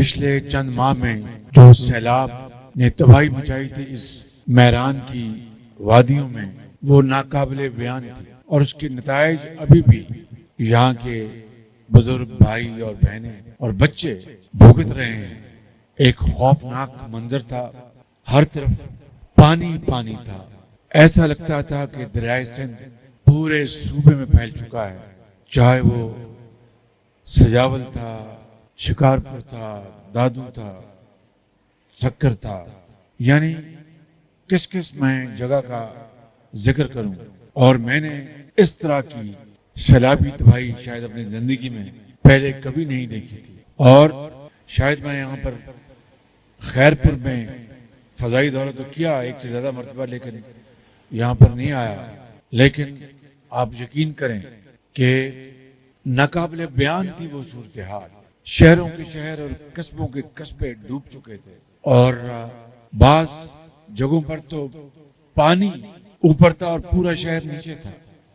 پچھلے چند ماہ میں جو سیلاب نے تباہی مچائی تھی اس میران کی وادیوں میں، وہ ناقابل بیان تھی، اور اس کے نتائج ابھی بھی یہاں کے بزرگ بھائی اور بہنیں اور بچے بھگت رہے ہیں۔ ایک خوفناک منظر تھا، ہر طرف پانی پانی تھا، ایسا لگتا تھا کہ دریائے سندھ پورے صوبے میں پھیل چکا ہے، چاہے وہ سجاول تھا، شکارپور تھا، دادو تھا، سکر تھا، یعنی کس کس میں جگہ کا ذکر کروں۔ اور میں نے اس طرح کی سیلابی تباہی شاید اپنی زندگی میں پہلے کبھی نہیں دیکھی تھی، اور شاید میں یہاں پر خیرپور میں فضائی دورہ تو کیا ایک سے زیادہ مرتبہ، لیکن یہاں پر نہیں آیا۔ لیکن آپ یقین کریں کہ ناقابل بیان تھی وہ صورتحال، شہروں کے شہر اور قصبوں کے قصبے ڈوب چکے تھے، اور بعض جگہوں پر تو پانی اوپر تھا اور پورا شہر نیچے تھا۔